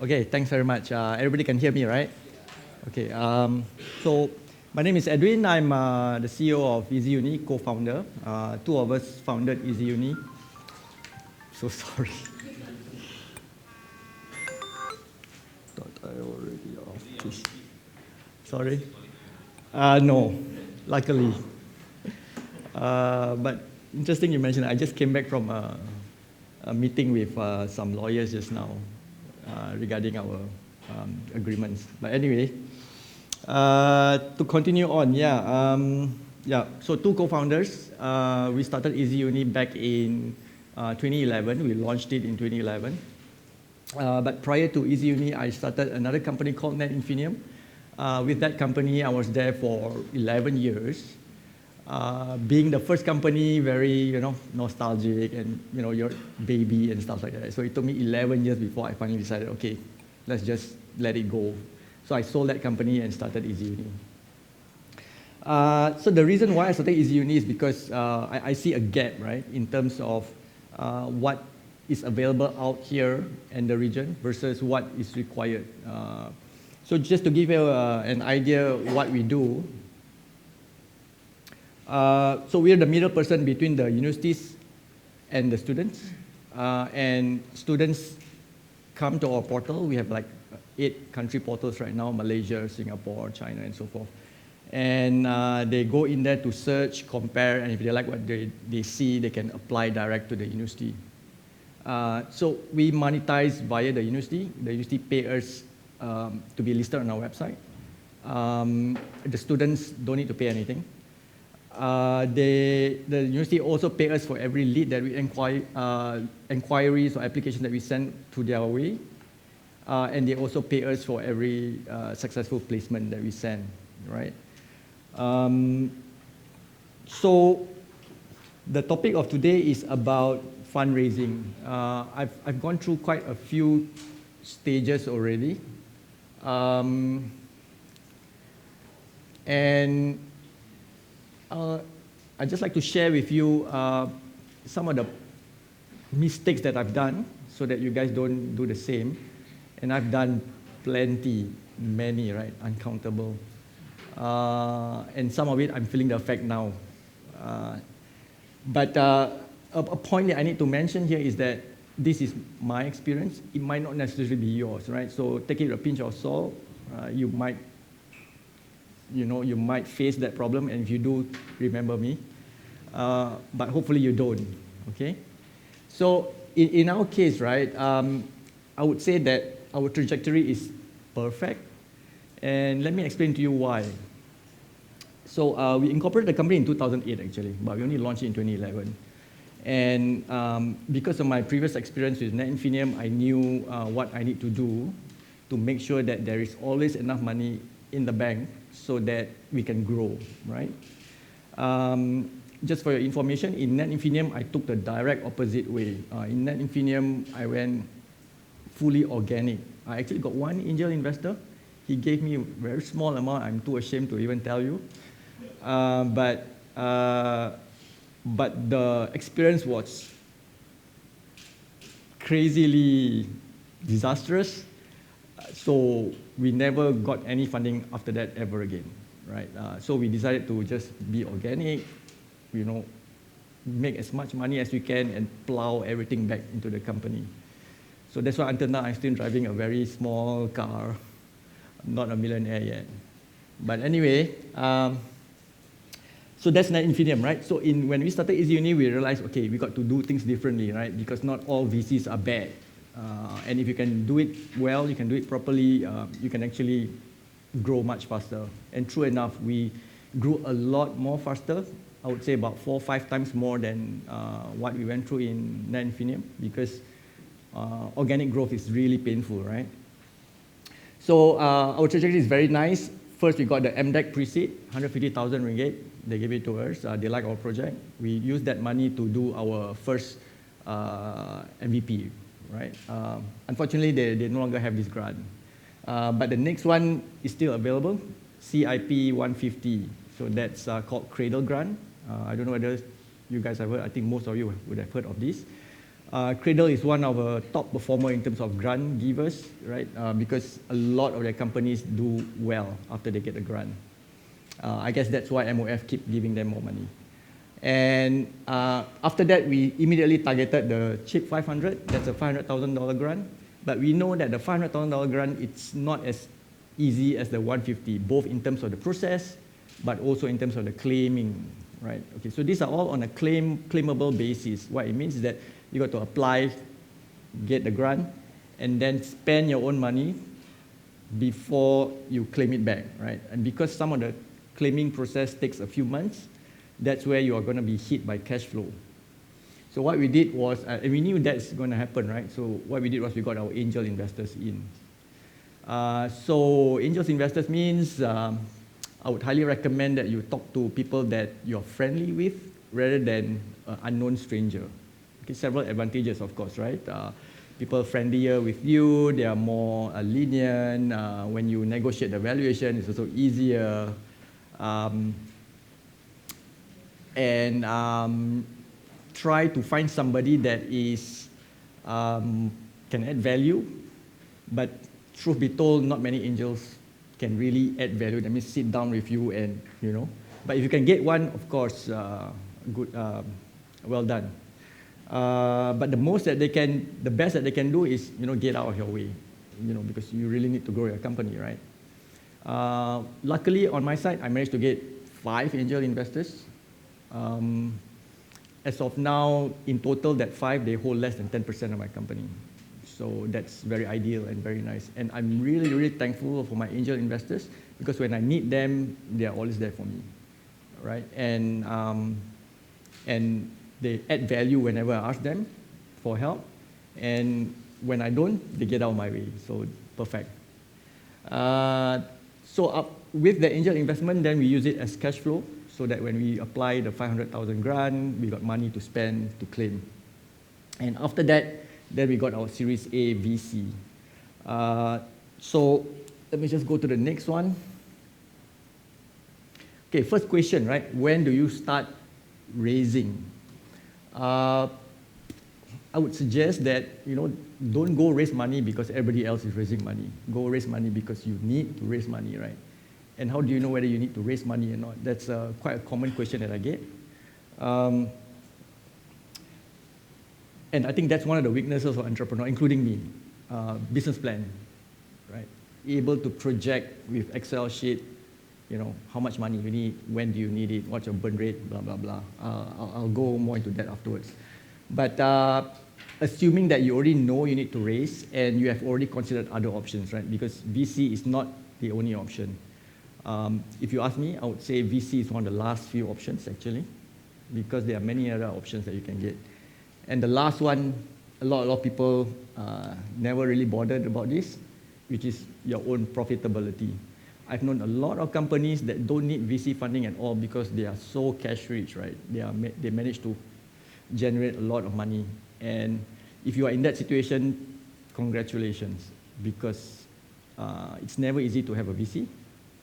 Okay, thanks very much. Everybody can hear me, right? Okay, so my name is Edwin. I'm the CEO of easyuni, co-founder. Two of us founded easyuni. So sorry. Thought I already off this. Sorry? No, luckily. But interesting you mentioned, I just came back from a meeting with some lawyers just now regarding our agreements. But anyway, to continue on, so two co-founders. We started easyuni back in 2011. We launched it in 2011. But prior to easyuni, I started another company called NetInfinium. With that company, I was there for 11 years. Being the first company, very nostalgic, and your baby and stuff like that. So it took me 11 years before I finally decided, okay, let's just let it go. So I sold that company and started easyuni. So the reason why I started easyuni is because I see a gap, right, in terms of what is available out here in the region versus what is required. So just to give you an idea what we do. So we're the middle person between the universities and the students. And students come to our portal. We have like 8 country portals right now: Malaysia, Singapore, China, and so forth. And they go in there to search, compare, and if they like what they see, they can apply direct to the university. So we monetize via the university. The university pays us to be listed on our website. The students don't need to pay anything. The university also pays us for every lead that we inquiries or applications that we send to their way. And they also pay us for every successful placement that we send, right? So the topic of today is about fundraising. I've gone through quite a few stages already. I'd just like to share with you some of the mistakes that I've done so that you guys don't do the same. And I've done plenty, many, right, uncountable. And some of it, I'm feeling the effect now. But a point that I need to mention here is that this is my experience. It might not necessarily be yours, right? So take it with a pinch of salt. You might face that problem, and if you do, remember me. But hopefully you don't, okay? So in our case, right, I would say that our trajectory is perfect, and let me explain to you why. So we incorporated the company in 2008, actually, but we only launched it in 2011. And because of my previous experience with NetInfinium, I knew what I need to do to make sure that there is always enough money in the bank so that we can grow, right? Just for your information, in NetInfinium, I took the direct opposite way. In NetInfinium, I went fully organic. I actually got one angel investor. He gave me a very small amount. I'm too ashamed to even tell you. But the experience was crazily disastrous. So we never got any funding after that ever again, right? So we decided to just be organic, make as much money as we can and plow everything back into the company. So that's why until now I'm still driving a very small car. I'm not a millionaire yet. But anyway, so that's NetInfinium, right? So when we started easyuni, we realized, okay, we got to do things differently, right? Because not all VCs are bad. And if you can do it well, you can do it properly, you can actually grow much faster. And true enough, we grew a lot more faster. I would say about 4 or 5 times more than what we went through in NetInfinium, because organic growth is really painful, right? So our trajectory is very nice. First, we got the MDEC pre-seed, 150,000 ringgit. They gave it to us. They like our project. We used that money to do our first MVP, right? Unfortunately, they no longer have this grant. But the next one is still available, CIP 150. So that's called Cradle Grant. I don't know whether you guys have heard. I think most of you would have heard of this. Cradle is one of a top performer in terms of grant givers, right? Because a lot of their companies do well after they get a grant. I guess that's why MOF keep giving them more money. And after that, we immediately targeted the CHIP 500. That's a $500,000 grant. But we know that the $500,000 grant, it's not as easy as the 150, both in terms of the process, but also in terms of the claiming, right? Okay, so these are all on a claimable basis. What it means is that you got to apply, get the grant, and then spend your own money before you claim it back, right? And because some of the claiming process takes a few months, that's where you are going to be hit by cash flow. So what we did was, and we knew that's going to happen, right? So what we did was we got our angel investors in. So angel investors means I would highly recommend that you talk to people that you're friendly with rather than an unknown stranger. Okay, several advantages, of course, right? People friendlier with you, they are more lenient. When you negotiate the valuation, it's also easier. Try to find somebody that is can add value, but truth be told, not many angels can really add value. That means sit down with you and, you know. But if you can get one, of course, good, well done. But the best that they can do is, you know, get out of your way, you know, because you really need to grow your company, right? Luckily, on my side, I managed to get 5 angel investors. As of now, in total, that 5, they hold less than 10% of my company. So that's very ideal and very nice. And I'm really, really thankful for my angel investors because when I need them, they are always there for me, right? And they add value whenever I ask them for help. And when I don't, they get out of my way. So perfect. With the angel investment, then we use it as cash flow so that when we apply the 500,000 grant, we got money to spend to claim. And after that, then we got our Series A VC. So let me just go to the next one. Okay, first question, right? When do you start raising? I would suggest that, you know, don't go raise money because everybody else is raising money. Go raise money because you need to raise money, right? And how do you know whether you need to raise money or not? That's quite a common question that I get. And I think that's one of the weaknesses of entrepreneur, including me. Business plan, right? Able to project with Excel sheet, you know, how much money you need, when do you need it, what's your burn rate, blah, blah, blah. I'll go more into that afterwards. But assuming that you already know you need to raise and you have already considered other options, right? Because VC is not the only option. If you ask me, I would say VC is one of the last few options, actually, because there are many other options that you can get. And the last one, a lot of people never really bothered about this, which is your own profitability. I've known a lot of companies that don't need VC funding at all because they are so cash rich, right? They manage to generate a lot of money. And if you are in that situation, congratulations, because it's never easy to have a VC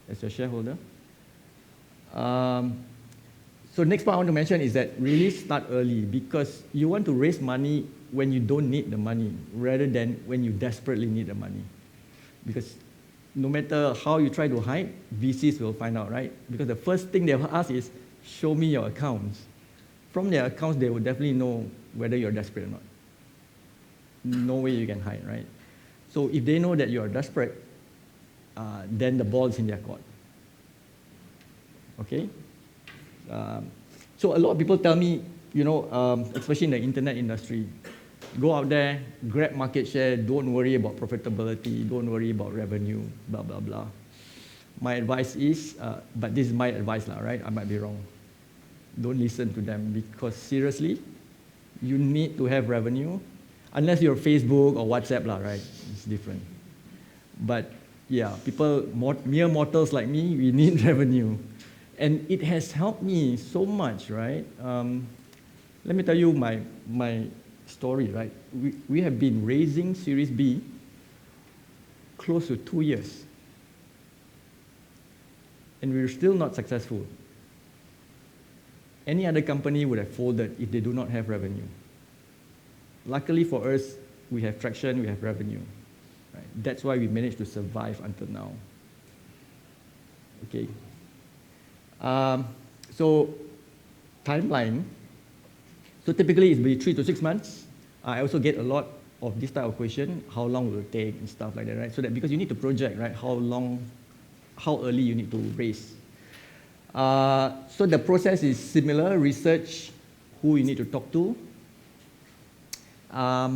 as your shareholder. So next part I want to mention is that really start early because you want to raise money when you don't need the money rather than when you desperately need the money. Because no matter how you try to hide, VCs will find out, right? Because the first thing they will ask is, show me your accounts. From their accounts, they will definitely know whether you're desperate or not. No way you can hide, right? So if they know that you are desperate, then the ball is in their court. Okay? So a lot of people tell me, you know, especially in the internet industry, go out there, grab market share, don't worry about profitability, don't worry about revenue, blah, blah, blah. My advice is, but this is my advice, right? I might be wrong. Don't listen to them because seriously, you need to have revenue, unless you're Facebook or WhatsApp, right? It's different. But yeah, people, mere mortals like me, we need revenue. And it has helped me so much, right? Let me tell you my story, right? We have been raising Series B close to 2 years. And we're still not successful. Any other company would have folded if they do not have revenue. luckily for us, we have traction, we have revenue. Right? That's why we managed to survive until now. Okay. So timeline. So typically it's be 3 to 6 months. I also get a lot of this type of question, how long will it take and stuff like that, right? So that because you need to project, right, how early you need to raise. So the process is similar, research who you need to talk to. I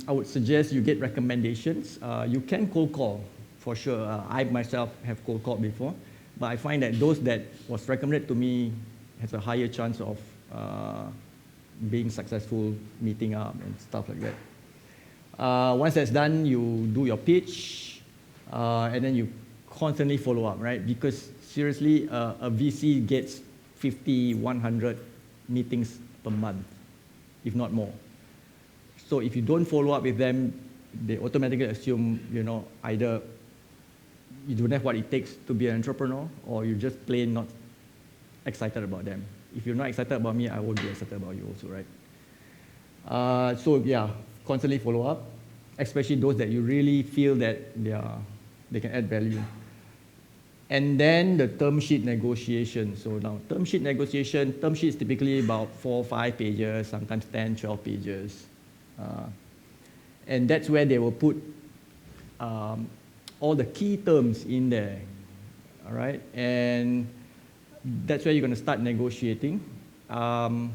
would suggest you get recommendations. You can cold call, for sure. I myself have cold called before, but I find that those that was recommended to me has a higher chance of being successful, meeting up and stuff like that. Once that's done, you do your pitch, and then you constantly follow up, right? Because seriously, a VC gets 50, 100 meetings per month, if not more. So if you don't follow up with them, they automatically assume, either you don't have what it takes to be an entrepreneur, or you're just plain not excited about them. If you're not excited about me, I won't be excited about you also, right? So yeah, constantly follow up, especially those that you really feel that they can add value. And then the term sheet negotiation. So now term sheet is typically about 4 or 5 pages, sometimes 10, 12 pages. And that's where they will put all the key terms in there, all right? And that's where you're going to start negotiating. Actually,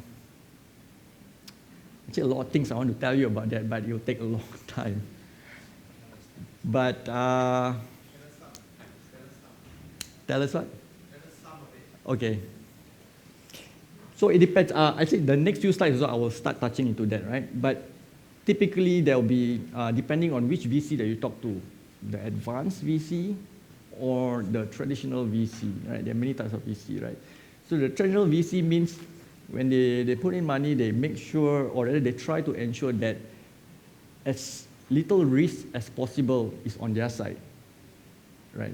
a lot of things I want to tell you about that, but it'll take a long time. But tell us what? Okay. So it depends. Actually, the next few slides also, I will start touching into that, right? But typically, there will be, depending on which VC that you talk to, the advanced VC or the traditional VC, right? There are many types of VC, right? So the traditional VC means when they put in money, they make sure, or rather they try to ensure that as little risk as possible is on their side, right?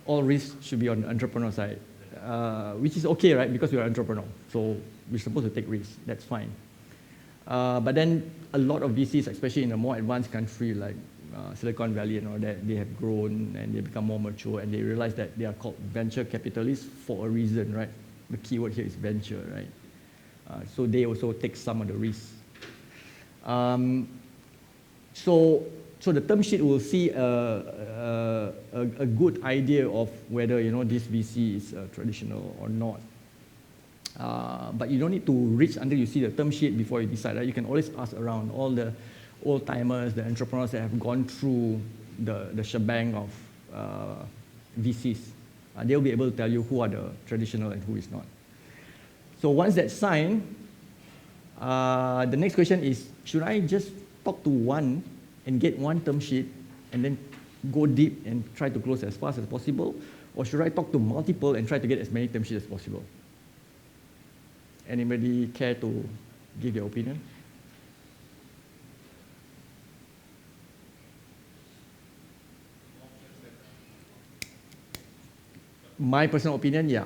All risk should be on the entrepreneur side, which is okay, right? Because we're an entrepreneur, so we're supposed to take risks. That's fine. But then a lot of VCs, especially in a more advanced country like Silicon Valley and all that, they have grown and they become more mature and they realize that they are called venture capitalists for a reason, right? The keyword here is venture, right? So they also take some of the risks. So the term sheet will see a good idea of whether this VC is traditional or not. But you don't need to reach until you see the term sheet before you decide, right? You can always ask around all the old-timers, the entrepreneurs that have gone through the shebang of VCs. They'll be able to tell you who are the traditional and who is not. So once that's signed, the next question is, should I just talk to one and get one term sheet and then go deep and try to close as fast as possible? Or should I talk to multiple and try to get as many term sheets as possible? Anybody care to give their opinion? My personal opinion, yeah.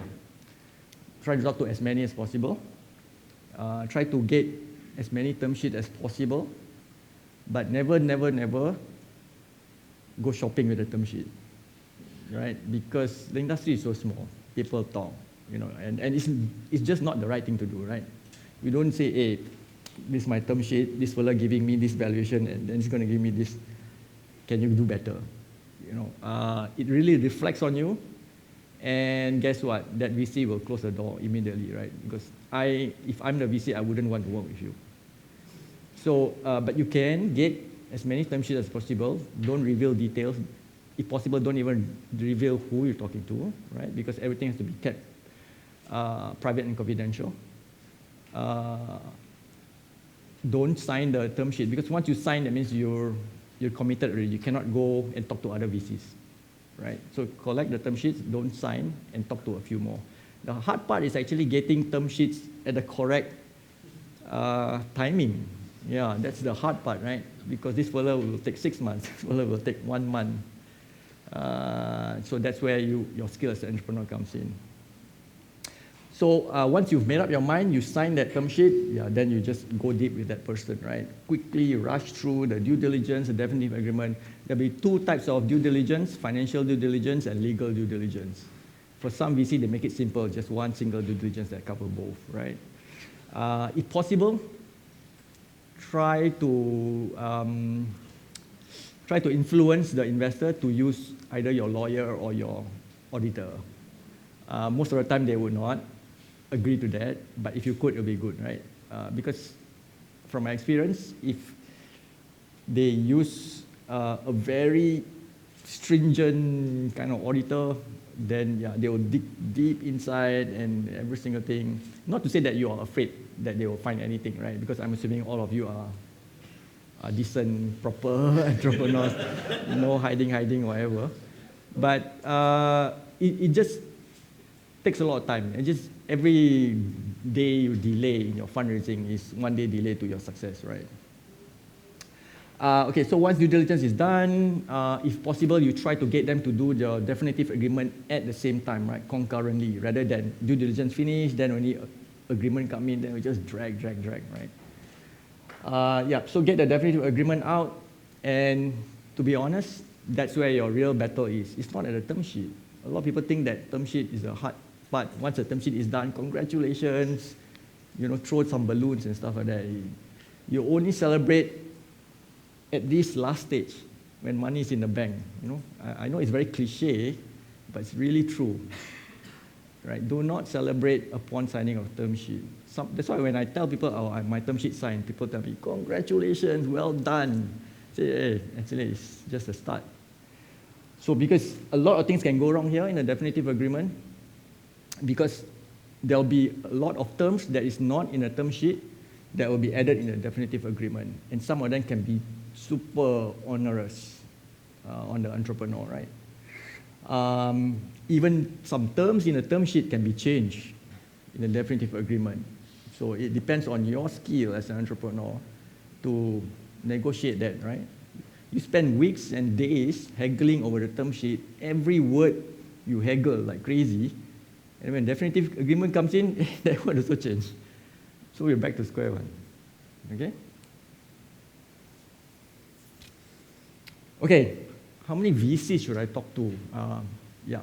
Try to talk to as many as possible. Try to get as many term sheets as possible. But never, never, never go shopping with a term sheet, right? Because the industry is so small. People talk, and it's just not the right thing to do, right? We don't say, hey, this is my term sheet, this fella giving me this valuation, and then he's going to give me this. Can you do better? It really reflects on you. And guess what? That VC will close the door immediately, right? Because if I'm the VC, I wouldn't want to work with you. So, but you can get as many term sheets as possible. Don't reveal details. If possible, don't even reveal who you're talking to, right? Because everything has to be kept private and confidential. Don't sign the term sheet, because once you sign, that means you're committed already. You cannot go and talk to other VCs, right? So collect the term sheets, don't sign, and talk to a few more. The hard part is actually getting term sheets at the correct timing. Yeah, that's the hard part, right? Because this fella will take 6 months, this fella will take 1 month. So that's where your skill as an entrepreneur comes in. So once you've made up your mind, you sign that term sheet, yeah, then you just go deep with that person, right? Quickly rush through the due diligence, the definitive agreement. There'll be two types of due diligence: financial due diligence and legal due diligence. For some VC, they make it simple, just one single due diligence that covers both, right? If possible, try to influence the investor to use either your lawyer or your auditor. Most of the time, they would not agree to that, but if you could, it would be good, right? Because from my experience, if they use a very stringent kind of auditor, then yeah, they will dig deep inside and every single thing. Not to say that you are afraid that they will find anything, right? Because I'm assuming all of you are decent, proper entrepreneurs, no hiding, whatever. But it just takes a lot of time. And just every day you delay in your fundraising is one day delay to your success, right? Okay, so once due diligence is done, if possible, you try to get them to do the definitive agreement at the same time, right? Concurrently, rather than due diligence finish, then only agreement come in, then we just drag, right? Yeah, so get the definitive agreement out, and to be honest, that's where your real battle is. It's not at the term sheet. A lot of people think that term sheet is the hard part. Once the term sheet is done, congratulations, throw some balloons and stuff like that. You only celebrate at this last stage when money is in the bank. I know it's very cliche, but it's really true. Right? Do not celebrate upon signing of term sheet. That's why when I tell people, oh, my term sheet signed, people tell me, congratulations, well done. Say, hey, actually, it's just a start. So because a lot of things can go wrong here in a definitive agreement, because there'll be a lot of terms that is not in a term sheet that will be added in a definitive agreement. And some of them can be super onerous on the entrepreneur, right? Even some terms in a term sheet can be changed in a definitive agreement. So it depends on your skill as an entrepreneur to negotiate that, right? You spend weeks and days haggling over the term sheet. Every word you haggle like crazy. And when definitive agreement comes in, that word also change. So we're back to square one. Okay? Okay, how many VCs should I talk to? Yeah.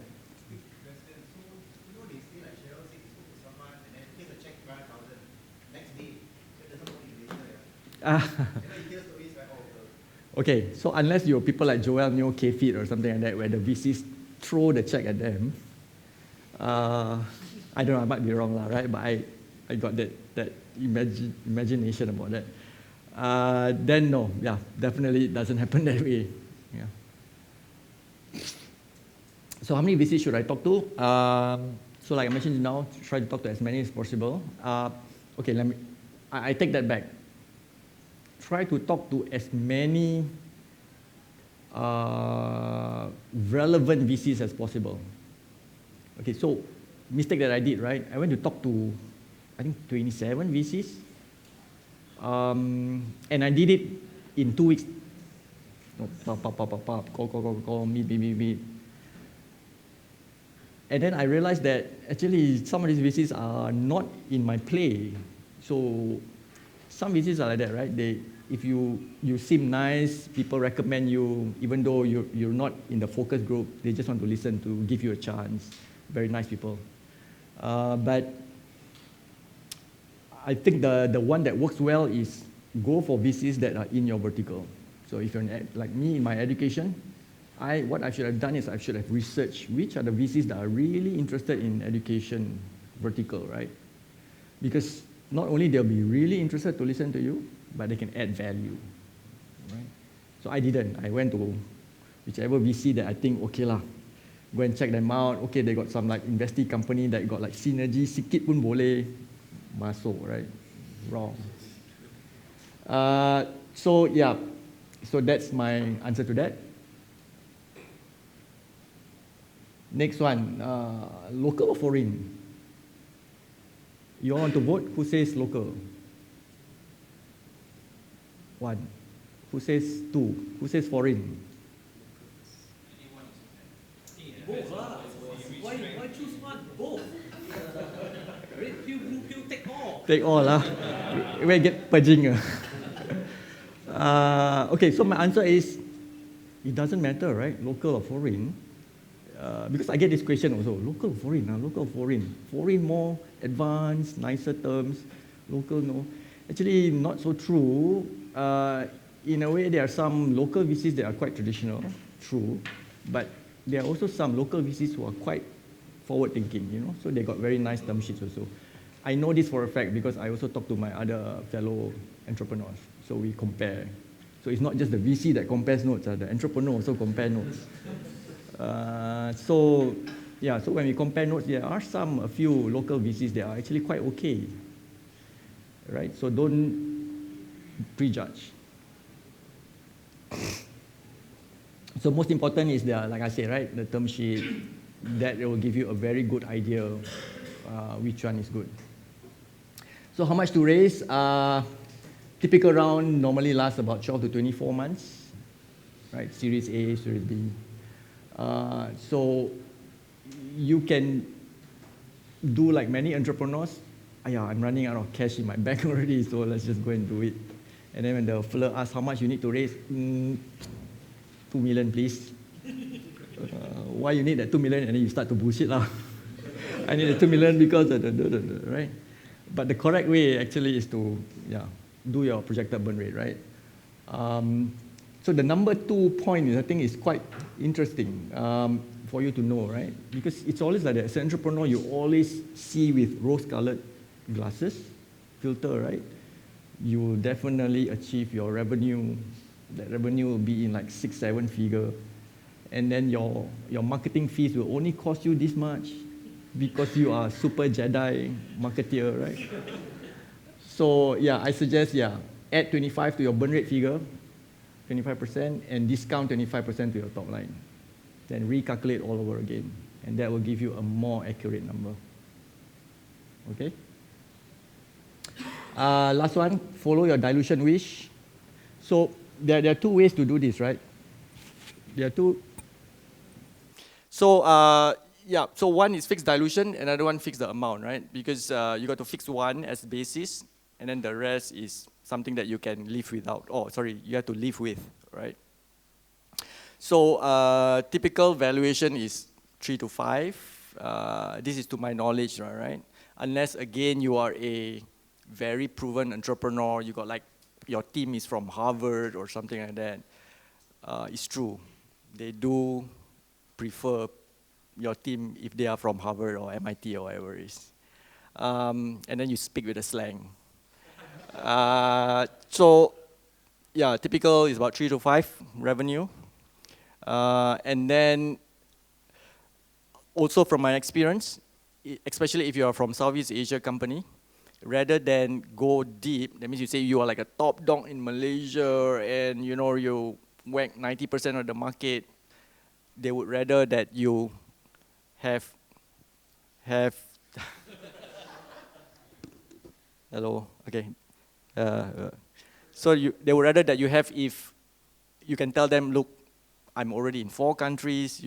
Okay, so unless you're people like Joel Neo, K-Fit or something like that, where the VCs throw the check at them, I don't know, I might be wrong, right? But I got that imagination about that. Then no, yeah, definitely it doesn't happen that way. Yeah. So how many VCs should I talk to? So like I mentioned now, try to talk to as many as possible. Okay, I take that back. Try to talk to as many relevant VCs as possible. Okay, so mistake that I did, right? I went to talk to, I think, 27 VCs. And I did it in 2 weeks. Call, meet. And then I realized that actually some of these VCs are not in my play. So some VCs are like that, right? If you seem nice, people recommend you, even though you're not in the focus group, they just want to listen, to give you a chance. Very nice people. But I think the one that works well is go for VCs that are in your vertical. So if you're like me in my education, what I should have done is I should have researched which are the VCs that are really interested in education vertical, right? Because not only they'll be really interested to listen to you, but they can add value, right? So I didn't. I went to whichever VC that I think, okay lah, go and check them out. Okay, they got some like investee company that got like synergy, sikit pun boleh masuk, right? Wrong. So yeah, so that's my answer to that. Next one, local or foreign? You all want to vote? Who says local? 1. Who says 2? Who says foreign? Both. Why choose one? Both. Take all, lah. We get purging. Okay, so my answer is, it doesn't matter, right? Local or foreign. Because I get this question also, local or foreign, local or foreign. Foreign more advanced, nicer terms, local no. Actually, not so true. In a way, there are some local VCs that are quite traditional, true, but there are also some local VCs who are quite forward-thinking, you know, so they got very nice term sheets also. I know this for a fact because I also talk to my other fellow entrepreneurs, so we compare. So it's not just the VC that compares notes, the entrepreneur also compare notes. So when we compare notes, there are a few local VCs that are actually quite okay, right? So don't prejudge. So most important is like I say, right, the term sheet, that will give you a very good idea which one is good. So how much to raise? Typical round normally lasts about 12 to 24 months, right? Series A, Series B. So you can do like many entrepreneurs. I'm running out of cash in my bank already, so let's just go and do it. And then when the fella asks how much you need to raise, 2 million, please. Why you need that 2 million? And then you start to bullshit lah. I need the 2 million because right? But the correct way actually is to do your projected burn rate, right? So the number 2 point is, I think, is quite interesting for you to know, right? Because it's always like that. As an entrepreneur, you always see with rose-colored glasses, filter, right? You will definitely achieve your revenue. That revenue will be in like 6, 7 figure. And then your marketing fees will only cost you this much because you are super Jedi marketeer, right? So I suggest, add 25 to your burn rate figure, 25%, and discount 25% to your top line. Then recalculate all over again, and that will give you a more accurate number. Okay? Last one, follow your dilution wish. So there are 2 ways to do this, right? There are 2. So so one is fixed dilution, another one fix the amount, right? Because you got to fix one as basis, and then the rest is something that you can live without. You have to live with, right? So typical valuation is 3 to 5. This is to my knowledge, right? Unless again you are a very proven entrepreneur, you got like your team is from Harvard or something like that. It's true. They do prefer your team if they are from Harvard or MIT or whatever it is. And then you speak with a slang. Typical is about 3 to 5 revenue. And then also from my experience, especially if you are from Southeast Asia company, rather than go deep, that means you say you are like a top dog in Malaysia and you whack 90% of the market, they would rather that you have hello, okay. So they would rather that you have, if you can tell them, look, I'm already in 4 countries,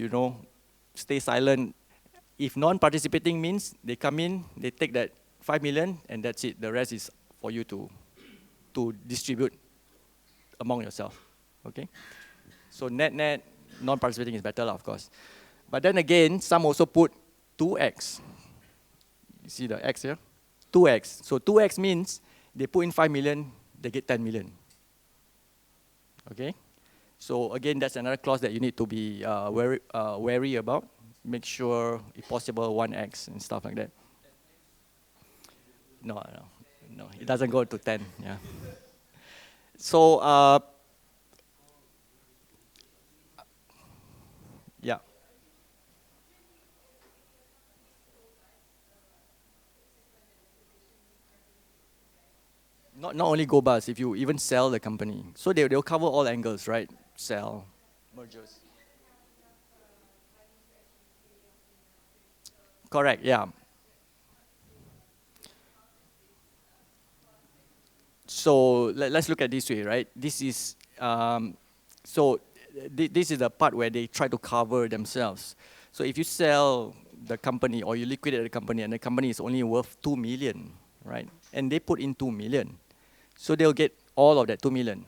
stay silent. If non-participating means they come in, they take that 5 million, and that's it. The rest is for you to distribute among yourself, okay? So net, non-participating is better, of course. But then again, some also put 2x. You see the x here? 2x. So 2x means they put in 5 million, they get 10 million. Okay? So again, that's another clause that you need to be wary about. Make sure, if possible, 1x and stuff like that. No, it doesn't go to 10, yeah. So, yeah. Not only go bust, if you even sell the company. So they'll cover all angles, right? Sell, mergers. Correct, yeah. So let's look at this way, right? This is, this is the part where they try to cover themselves. So if you sell the company, or you liquidate the company, and the company is only worth 2 million, right? And they put in 2 million. So they'll get all of that 2 million.